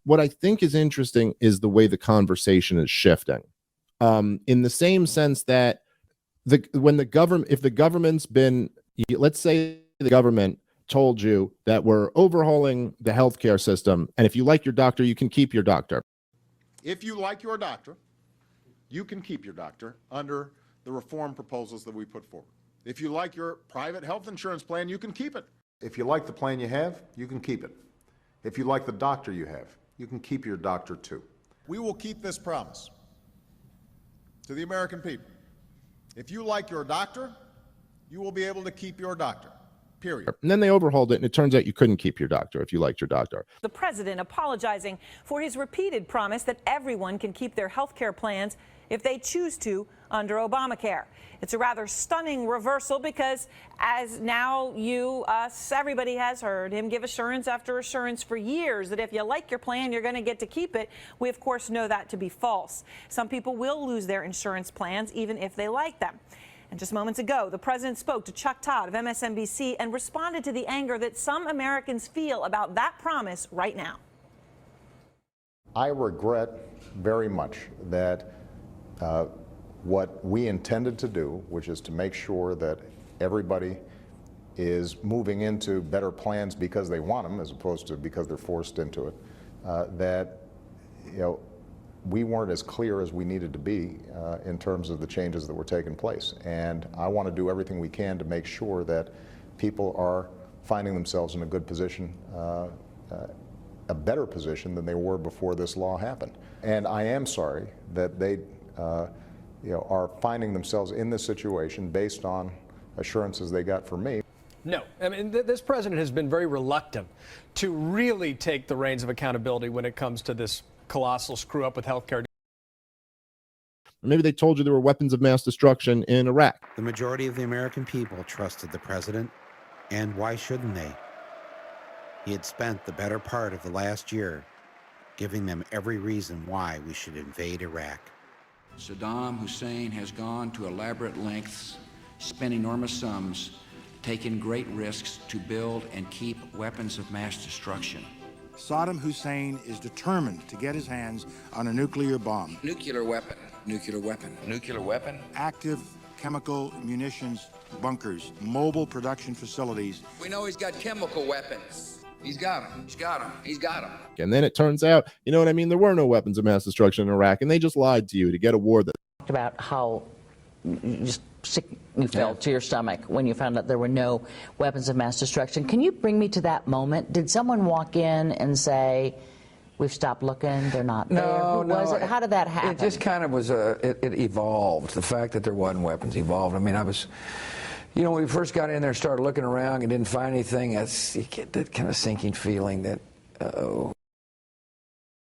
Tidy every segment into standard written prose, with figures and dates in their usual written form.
what I think is interesting is the way the conversation is shifting. In the same sense that if the government's been, let's say the government told you that we're overhauling the healthcare system, and if you like your doctor, you can keep your doctor. If you like your doctor, you can keep your doctor under the reform proposals that we put forward. If you like your private health insurance plan, you can keep it. If you like the plan you have, you can keep it. If you like the doctor you have, you can keep your doctor too. We will keep this promise to the American people. If you like your doctor, you will be able to keep your doctor. Period. And then they overhauled it, and it turns out you couldn't keep your doctor if you liked your doctor. The president apologizing for his repeated promise that everyone can keep their health care plans if they choose to under Obamacare. It's a rather stunning reversal because, as now everybody has heard him give assurance after assurance for years that if you like your plan, you're going to get to keep it. We, of course, know that to be false. Some people will lose their insurance plans even if they like them. And just moments ago, the president spoke to Chuck Todd of MSNBC and responded to the anger that some Americans feel about that promise right now. I regret very much that what we intended to do, which is to make sure that everybody is moving into better plans because they want them as opposed to because they're forced into it, that we weren't as clear as we needed to be in terms of the changes that were taking place. And I want to do everything we can to make sure that people are finding themselves in a good position, a better position than they were before this law happened. And I am sorry that they are finding themselves in this situation based on assurances they got from me. No, I mean, this president has been very reluctant to really take the reins of accountability when it comes to this colossal screw up with healthcare. Maybe they told you there were weapons of mass destruction in Iraq. The majority of the American people trusted the president, and why shouldn't they? He had spent the better part of the last year giving them every reason why we should invade Iraq. Saddam Hussein has gone to elaborate lengths, spent enormous sums, taken great risks to build and keep weapons of mass destruction. Saddam Hussein is determined to get his hands on a nuclear bomb. Nuclear weapon, nuclear weapon, nuclear weapon. Active chemical munitions bunkers, mobile production facilities. We know he's got chemical weapons. He's got them. He's got them. He's got them. And then it turns out, you know what I mean? There were no weapons of mass destruction in Iraq, and they just lied to you to get a war that. About how just sick you felt to your stomach when you found out there were no weapons of mass destruction. Can you bring me to that moment? Did someone walk in and say, we've stopped looking, they're not there? No, Who was it? How did that happen? It just kind of was, it evolved. The fact that there wasn't weapons evolved. I mean, when we first got in there and started looking around and didn't find anything, you get that kind of sinking feeling that, uh-oh.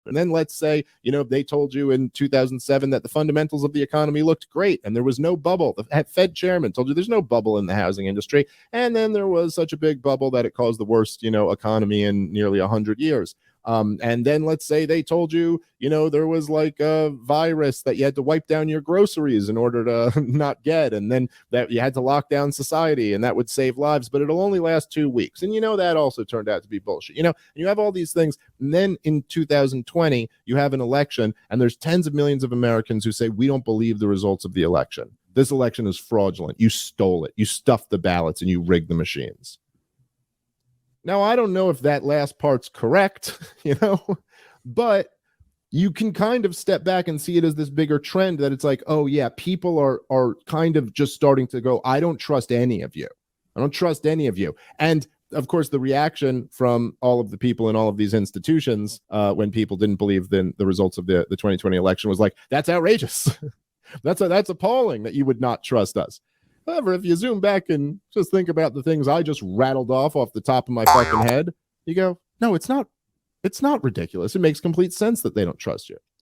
And then let's say, if they told you in 2007 that the fundamentals of the economy looked great and there was no bubble. The Fed chairman told you there's no bubble in the housing industry. And then there was such a big bubble that it caused the worst, economy in nearly 100 years. And then let's say they told you, there was like a virus that you had to wipe down your groceries in order to not get, and then that you had to lock down society and that would save lives, but it'll only last 2 weeks. And that also turned out to be bullshit. And you have all these things. And then in 2020, you have an election and there's tens of millions of Americans who say, we don't believe the results of the election. This election is fraudulent. You stole it. You stuffed the ballots and you rigged the machines. Now, I don't know if that last part's correct, but you can kind of step back and see it as this bigger trend that it's like, oh, yeah, people are kind of just starting to go, I don't trust any of you. I don't trust any of you. And, of course, the reaction from all of the people in all of these institutions when people didn't believe the results of the 2020 election was like, that's outrageous. That's appalling that you would not trust us. However, if you zoom back and just think about the things I just rattled off the top of my fucking head, you go, no, it's not ridiculous. It makes complete sense that they don't trust you.